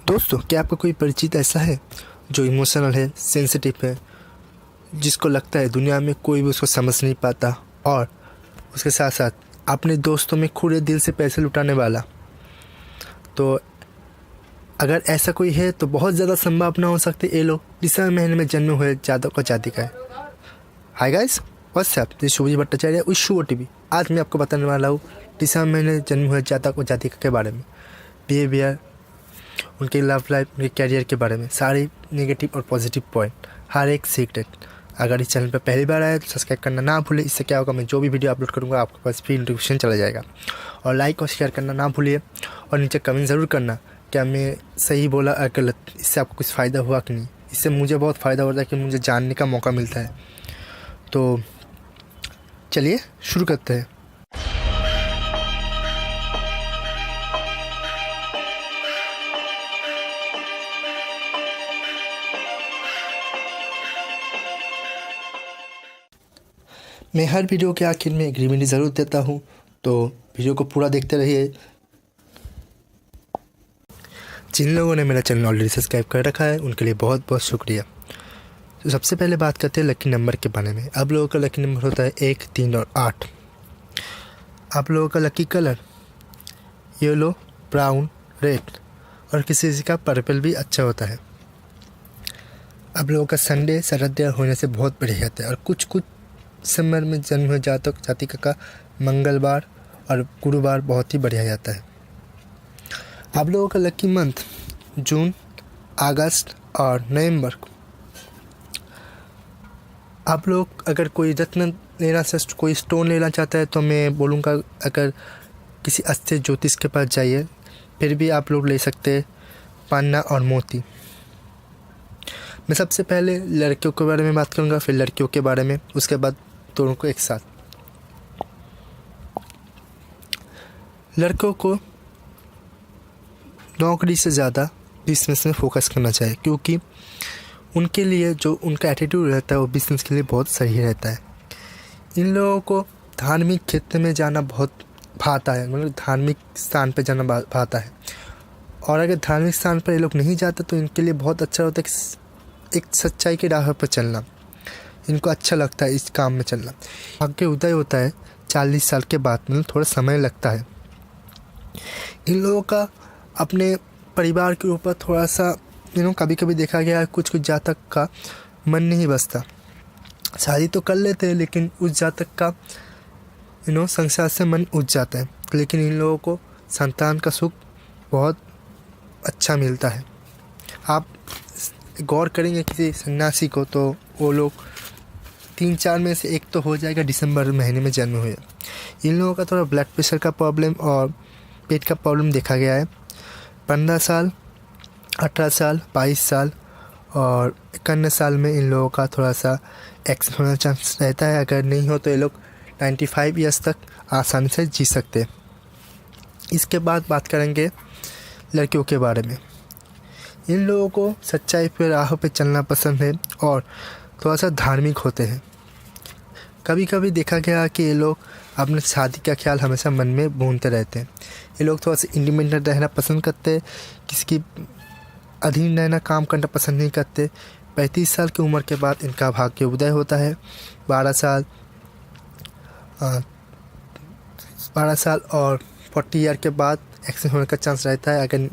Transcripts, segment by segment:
दोस्तों, क्या आपका कोई परिचित ऐसा है जो इमोशनल है, सेंसिटिव है, जिसको लगता है दुनिया में कोई भी उसको समझ नहीं पाता, और उसके साथ साथ अपने दोस्तों में खुले दिल से पैसे लुटाने वाला? तो अगर ऐसा कोई है तो बहुत ज़्यादा संभावना हो सकती है ये लोग दिसंबर महीने में जन्मे हुए जातक और जातिका है। Hi guys, what's up, this Shubhajit Bhattacharya उस शुभ टीवी। आज मैं आपको बताने वाला हूँ दिसंबर महीने जन्मे हुए जातक और जातिका के बारे में, बिहेवियर, उनके लव लाइफ, उनके कैरियर के बारे में, सारे नेगेटिव और पॉजिटिव पॉइंट, हर एक सीक्रेट। अगर इस चैनल पर पहली बार आए तो सब्सक्राइब करना ना भूलिए। इससे क्या होगा, मैं जो भी वीडियो अपलोड करूँगा आपके पास फ्री नोटिफिकेशन चला जाएगा। और लाइक और शेयर करना ना भूलिए, और नीचे कमेंट ज़रूर करना क्या मैं सही बोला या गलत, इससे आपको कुछ फ़ायदा हुआ कि नहीं। इससे मुझे बहुत फ़ायदा होता है कि मुझे जानने का मौका मिलता है। तो चलिए शुरू करते हैं। मैं हर वीडियो के आखिर में एक रिमाइंडर ज़रूर देता हूँ, तो वीडियो को पूरा देखते रहिए। जिन लोगों ने मेरा चैनल ऑलरेडी सब्सक्राइब कर रखा है उनके लिए बहुत बहुत शुक्रिया। तो सबसे पहले बात करते हैं लकी नंबर के बारे में। आप लोगों का लकी नंबर होता है 1, 3 और 8। आप लोगों का lucky colour yellow, brown, red और किसी किसी का पर्पल भी अच्छा होता है। आप लोगों का संडे सर्वोदय होने से बहुत बढ़िया जाता है, और कुछ कुछ दिसंबर में जन्म हुए जातक जातिका का मंगलवार और गुरुवार बहुत ही बढ़िया जाता है। आप लोगों का लकी मंथ जून, अगस्त और नवंबर। आप लोग अगर कोई रत्न लेना से कोई स्टोन लेना चाहता है तो मैं बोलूँगा अगर किसी अच्छे ज्योतिष के पास जाइए, फिर भी आप लोग ले सकते हैं पन्ना और मोती। मैं सबसे पहले लड़कियों के बारे में बात करूँगा, फिर लड़कियों के बारे में, उसके बाद दोनों को एक साथ। लड़कों को नौकरी से ज़्यादा बिजनेस में फोकस करना चाहिए, क्योंकि उनके लिए जो उनका एटीट्यूड रहता है वो बिजनेस के लिए बहुत सही रहता है। इन लोगों को धार्मिक क्षेत्र में जाना बहुत भाता है, मतलब धार्मिक स्थान पर जाना भाता है। और अगर धार्मिक स्थान पर ये लोग नहीं जाते तो इनके लिए बहुत अच्छा होता है कि एक सच्चाई की राह पर चलना। इनको अच्छा लगता है इस काम में चलना। भाग्य उदय होता है 40 साल के बाद, मतलब थोड़ा समय लगता है। इन लोगों का अपने परिवार के ऊपर थोड़ा सा कभी कभी देखा गया है कुछ कुछ जातक का मन नहीं बसता। शादी तो कर लेते हैं लेकिन उस जातक का संसार से मन उठ जाता है। लेकिन इन लोगों को संतान का सुख बहुत अच्छा मिलता है। आप गौर करेंगे किसी सन्यासी को तो वो लोग 3-4 में से एक तो हो जाएगा दिसंबर महीने में जन्म हुए। इन लोगों का थोड़ा ब्लड प्रेशर का प्रॉब्लम और पेट का प्रॉब्लम देखा गया है। 15 साल, 18 साल, 22 साल और 51 साल में इन लोगों का थोड़ा सा एक्सीडेंट होने का चांस रहता है। अगर नहीं हो तो ये लोग 95 ईयर्स तक आसानी से जी सकते हैं। इसके बाद बात करेंगे लड़कियों के बारे में। इन लोगों को सच्चाई पर राह पे चलना पसंद है और थोड़ा सा धार्मिक होते हैं। कभी कभी देखा गया कि ये लोग अपने शादी का ख्याल हमेशा मन में भूनते रहते हैं। ये लोग थोड़ा सा इंडिपेंडेंट रहना पसंद करते हैं, किसी की अधीन रहना, काम करना पसंद नहीं करते। 35 साल की उम्र के बाद इनका भाग्य उदय होता है। 12 साल और 40 ईयर के बाद एक्सीडेंट होने का चांस रहता है। अगर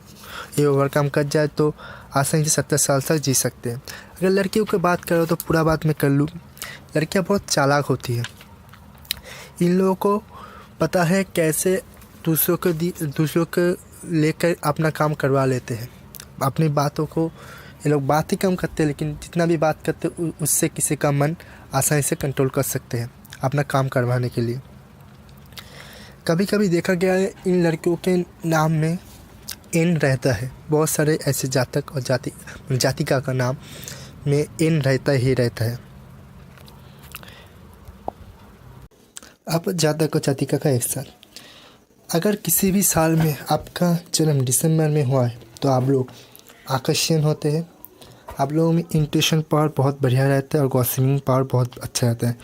ये ओवरकम कर जाए तो आसानी से 70 साल तक जी सकते हैं। अगर लड़कियों की बात करो तो पूरा बात मैं कर लूँ, लड़कियां बहुत चालाक होती हैं। इन लोगों को पता है कैसे दूसरों को लेकर अपना काम करवा लेते हैं। अपनी बातों को ये लोग बात ही कम करते हैं, लेकिन जितना भी बात करते हैं उससे किसी का मन आसानी से कंट्रोल कर सकते हैं अपना काम करवाने के लिए। कभी कभी देखा गया है इन लड़कियों के नाम में एन रहता है। बहुत सारे ऐसे जातक और जातिका का नाम में एन रहता ही रहता है। अब जातक और जातिका का एक साल, अगर किसी भी साल में आपका जन्म दिसंबर में हुआ है तो आप लोग आकर्षण होते हैं। आप लोगों में इंट्यूशन पावर बहुत बढ़िया रहता है और गॉसिपिंग पावर बहुत अच्छा रहता है।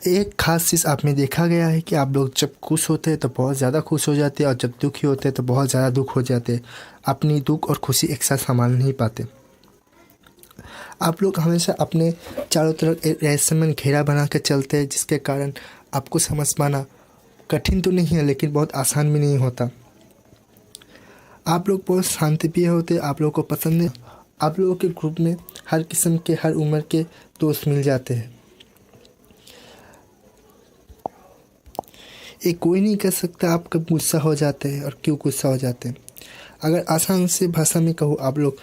एक ख़ास चीज़ आप में देखा गया है कि आप लोग जब खुश होते हैं तो बहुत ज़्यादा खुश हो जाते हैं और जब दुखी होते हैं तो बहुत ज़्यादा दुख हो जाते हैं। अपनी दुख और खुशी एक साथ संभाल नहीं पाते। आप लोग हमेशा अपने चारों तरफ एक रहस्यमय घेरा बना के चलते हैं, जिसके कारण आपको समझ पाना कठिन तो नहीं है लेकिन बहुत आसान भी नहीं होता। आप लोग बहुत शांतिप्रिय होते, आप लोगों को पसंद है। आप लोगों के ग्रुप में हर किस्म के, हर उम्र के दोस्त मिल जाते हैं। ये कोई नहीं कह सकता आप कब गुस्सा हो जाते हैं और क्यों गुस्सा हो जाते हैं। अगर आसान से भाषा में कहूँ, आप लोग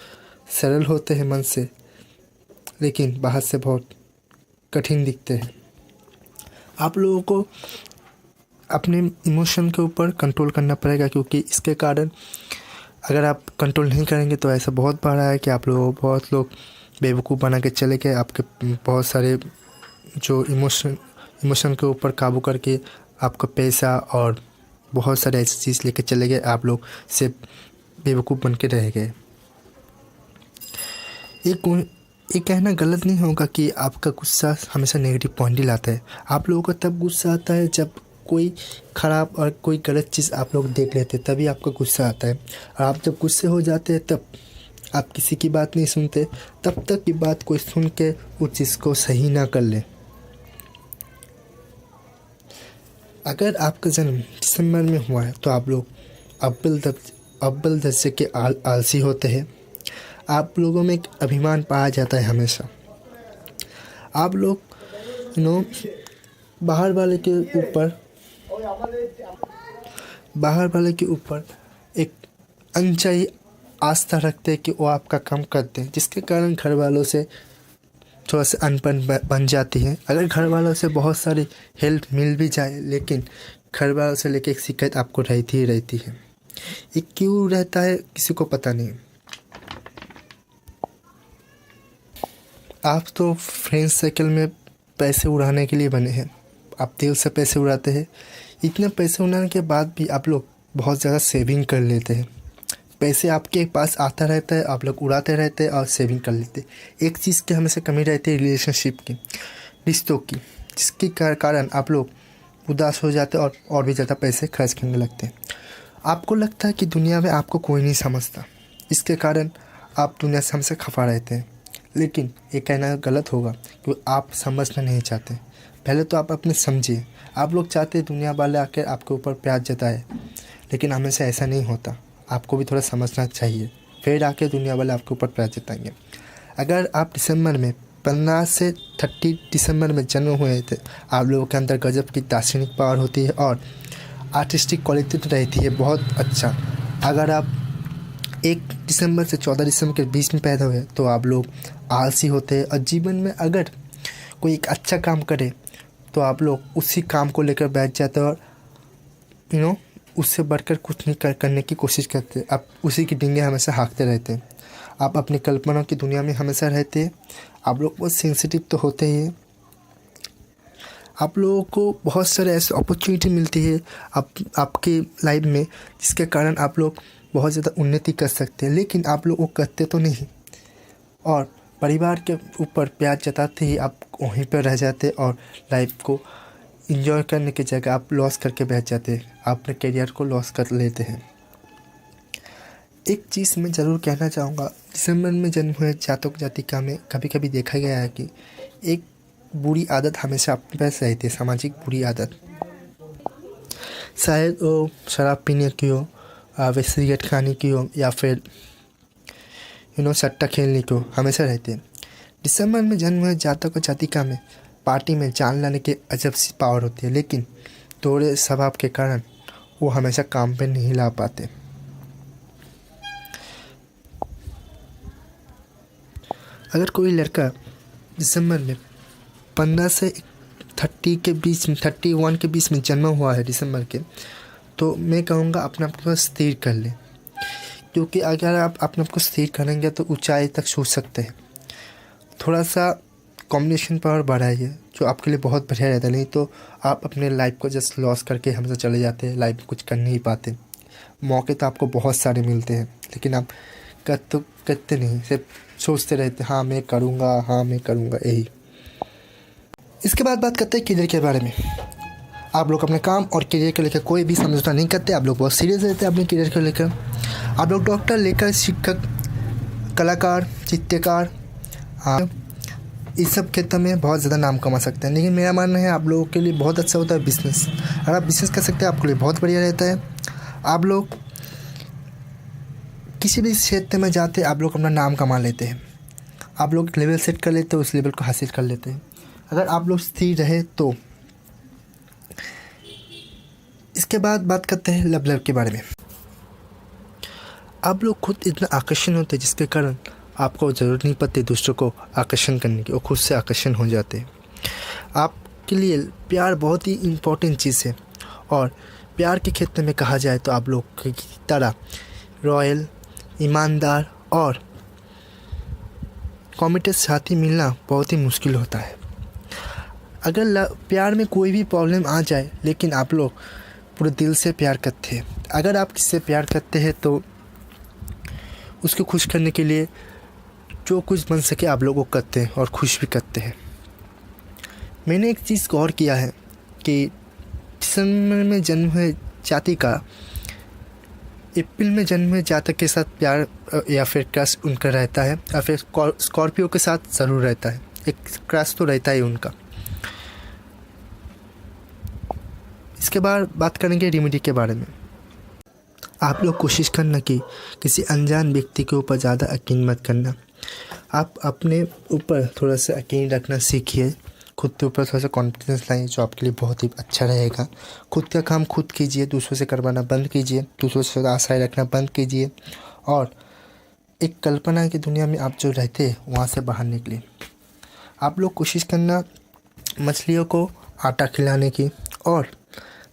सरल होते हैं मन से, लेकिन बाहर से बहुत कठिन दिखते हैं। आप लोगों को अपने इमोशन के ऊपर कंट्रोल करना पड़ेगा, क्योंकि इसके कारण अगर आप कंट्रोल नहीं करेंगे तो ऐसा बहुत बार है कि आप लोग, बहुत लोग बेवकूफ़ बना के चले गए। आपके बहुत सारे जो इमोशन के ऊपर काबू करके आपका पैसा और बहुत सारे ऐसी चीज़ लेके चले गए, आप लोग सिर्फ बेवकूफ़ बन के रह गए। ये कहना गलत नहीं होगा कि आपका गुस्सा हमेशा नेगेटिव पॉइंट ही लाता है। आप लोगों को तब गुस्सा आता है जब कोई ख़राब और कोई गलत चीज़ आप लोग देख लेते हैं, तभी आपका गुस्सा आता है। और आप जब गुस्से हो जाते हैं तब आप किसी की बात नहीं सुनते, तब तक की बात कोई सुन के उस चीज़ को सही ना कर ले। अगर आपका जन्म दिसंबर में हुआ है तो आप लोग अव्वल दर्जे के आलसी होते हैं। आप लोगों में एक अभिमान पाया जाता है हमेशा। आप लोग बाहर वाले के ऊपर एक अनचाही आस्था रखते हैं कि वो आपका काम करते हैं, जिसके कारण घर वालों से थोड़ा सा अनबन बन जाती है। अगर घर वालों से बहुत सारी हेल्प मिल भी जाए, लेकिन घर वालों से लेके एक शिकायत आपको रहती ही रहती है। ये क्यों रहता है किसी को पता नहीं। आप तो फ्रेंड सर्कल में पैसे उड़ाने के लिए बने हैं, आप दिल से पैसे उड़ाते हैं। इतने पैसे उड़ाने के बाद भी आप लोग बहुत ज़्यादा सेविंग कर लेते हैं। पैसे आपके पास आता रहता है, आप लोग उड़ाते रहते हैं और सेविंग कर लेते हैं। एक चीज़ की हमेशा कमी रहती है, रिलेशनशिप की, रिश्तों की, जिसके कारण आप लोग उदास हो जाते हैं और भी ज़्यादा पैसे खर्च करने लगते हैं। आपको लगता है कि दुनिया में आपको कोई नहीं समझता, इसके कारण आप दुनिया से हमसे खफा रहते हैं। लेकिन ये कहना गलत होगा क्योंकि आप समझना नहीं चाहते। पहले तो आप अपने समझिए। आप लोग चाहते हैं दुनिया वाले आकर आपके ऊपर प्यार जताए, लेकिन हमेशा ऐसा नहीं होता। आपको भी थोड़ा समझना चाहिए, फिर आके दुनिया वाले आपके ऊपर प्यार जताएंगे। अगर आप दिसंबर में 15 से 30 दिसंबर में जन्म हुए थे, आप लोगों के अंदर गजब की दार्शनिक पावर होती है और आर्टिस्टिक क्वालिटी तो रहती है बहुत अच्छा। अगर आप 1 दिसंबर से 14 दिसंबर के बीच में पैदा हुए तो आप लोग आलसी होते हैं, और जीवन में अगर कोई एक अच्छा काम करे तो आप लोग उसी काम को लेकर बैठ जाते हैं और उससे बढ़कर कुछ नहीं करने की कोशिश करते। आप उसी की डींगे हमेशा हाँकते रहते हैं। आप अपनी कल्पना की दुनिया में हमेशा रहते हैं। आप लोग बहुत सेंसिटिव तो होते ही हैं। आप लोगों को बहुत सारे ऐसे अपॉर्चुनिटी मिलती है आपके लाइफ में, जिसके कारण आप लोग बहुत ज़्यादा उन्नति कर सकते हैं, लेकिन आप लोग वो करते तो नहीं। और परिवार के ऊपर प्यार जताते ही आप वहीं पर रह जाते और लाइफ को एंजॉय करने की जगह आप लॉस करके बैठ जाते हैं, अपने करियर को लॉस कर लेते हैं। एक चीज़ मैं ज़रूर कहना चाहूँगा, दिसंबर में जन्म हुए जातक जातिका में कभी कभी देखा गया है कि एक बुरी आदत हमेशा अपने पास रहती है, सामाजिक बुरी आदत। शायद वो शराब पीने की हो, वे सिगरेट खाने की हो, या फिर सट्टा खेलने की हो, हमेशा रहते हैं। दिसंबर में जन्म हुए जातक और जातिका में पार्टी में जान लाने की अजब सी पावर होती है, लेकिन थोड़े स्वभाव के कारण वो हमेशा काम पे नहीं ला पाते। अगर कोई लड़का दिसंबर में 15 से 30 के बीच में, 31 के बीच में जन्मा हुआ है दिसंबर के, तो मैं कहूँगा अपने आप को स्थिर कर ले, क्योंकि अगर आप अपने आप को स्थिर करेंगे तो ऊंचाई तक छू सकते हैं। थोड़ा सा कॉम्बिनेशन पावर बढ़ाइए, जो आपके लिए बहुत बढ़िया रहता है। नहीं तो आप अपने लाइफ को जस्ट लॉस करके हमेशा चले जाते हैं, लाइफ में कुछ कर नहीं पाते। मौके तो आपको बहुत सारे मिलते हैं, लेकिन आप करते नहीं, सिर्फ सोचते रहते हाँ मैं करूँगा, हाँ मैं करूँगा, यही। इसके बाद बात करते हैं करियर के बारे में। आप लोग अपने काम और करियर को लेकर कोई भी समझौता नहीं करते, आप लोग बहुत सीरियस रहते हैं अपने करियर को लेकर। आप लोग डॉक्टर लेकर शिक्षक, कलाकार, चित्रकार, इस सब क्षेत्र में बहुत ज़्यादा नाम कमा सकते हैं। लेकिन मेरा मानना है आप लोगों के लिए बहुत अच्छा होता है बिज़नेस। अगर आप बिज़नेस कर सकते हैं आपके लिए बहुत बढ़िया रहता है। आप लोग किसी भी क्षेत्र में जाते आप लोग अपना नाम कमा लेते हैं, आप लोग एक लेवल सेट कर लेते हैं, उस लेवल को हासिल कर लेते हैं अगर आप लोग स्थिर रहे तो। इसके बाद बात करते हैं लव के बारे में। आप लोग खुद इतना आकर्षण होते हैं जिसके कारण आपको ज़रूरत नहीं पड़ती दूसरों को आकर्षण करने की, वो खुद से आकर्षण हो जाते हैं। आपके लिए प्यार बहुत ही इम्पोर्टेंट चीज़ है और प्यार के क्षेत्र में कहा जाए तो आप लोग की तरह रॉयल, ईमानदार और कमिटेड साथी मिलना बहुत ही मुश्किल होता है। अगर प्यार में कोई भी प्रॉब्लम आ जाए लेकिन आप लोग पूरे दिल से प्यार करते हैं, अगर आप किससे प्यार करते हैं तो उसको खुश करने के लिए जो कुछ बन सके आप लोगों को करते हैं और खुश भी करते हैं। मैंने एक चीज़ गौर किया है कि दिसंबर में जन्म हुए जाति का अप्रैल में जन्म हुए जातक के साथ प्यार या फिर क्रश उनका रहता है, या फिर स्कॉर्पियो के साथ ज़रूर रहता है, एक क्रश तो रहता ही उनका। इसके बाद बात करेंगे रेमेडी के बारे में। आप लोग कोशिश करना कि किसी अनजान व्यक्ति के ऊपर ज़्यादा यकीन मत करना। आप अपने ऊपर थोड़ा सा यकीन रखना सीखिए, खुद के ऊपर थोड़ा सा कॉन्फिडेंस लाइए जो आपके लिए बहुत ही अच्छा रहेगा। खुद का काम खुद कीजिए, दूसरों से करवाना बंद कीजिए, दूसरों से आशाएं रखना बंद कीजिए और एक कल्पना की दुनिया में आप जो रहते हैं वहाँ से बाहर निकलिए। आप लोग कोशिश करना मछलियों को आटा खिलाने की और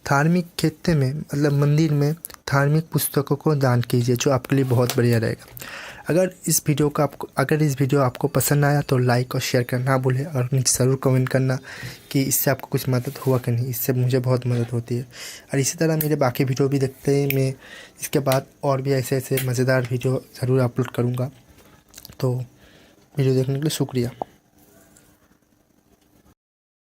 धार्मिक क्षेत्र में मतलब मंदिर में धार्मिक पुस्तकों को दान कीजिए जो आपके लिए बहुत बढ़िया रहेगा। अगर इस वीडियो आपको पसंद आया तो लाइक और शेयर करना ना भूलें और नीचे ज़रूर कमेंट करना कि इससे आपको कुछ मदद हुआ कि नहीं। इससे मुझे बहुत मदद होती है। और इसी तरह मेरे बाकी वीडियो भी देखते हैं, मैं इसके बाद और भी ऐसे मज़ेदार वीडियो ज़रूर अपलोड करूँगा। तो वीडियो देखने के लिए शुक्रिया।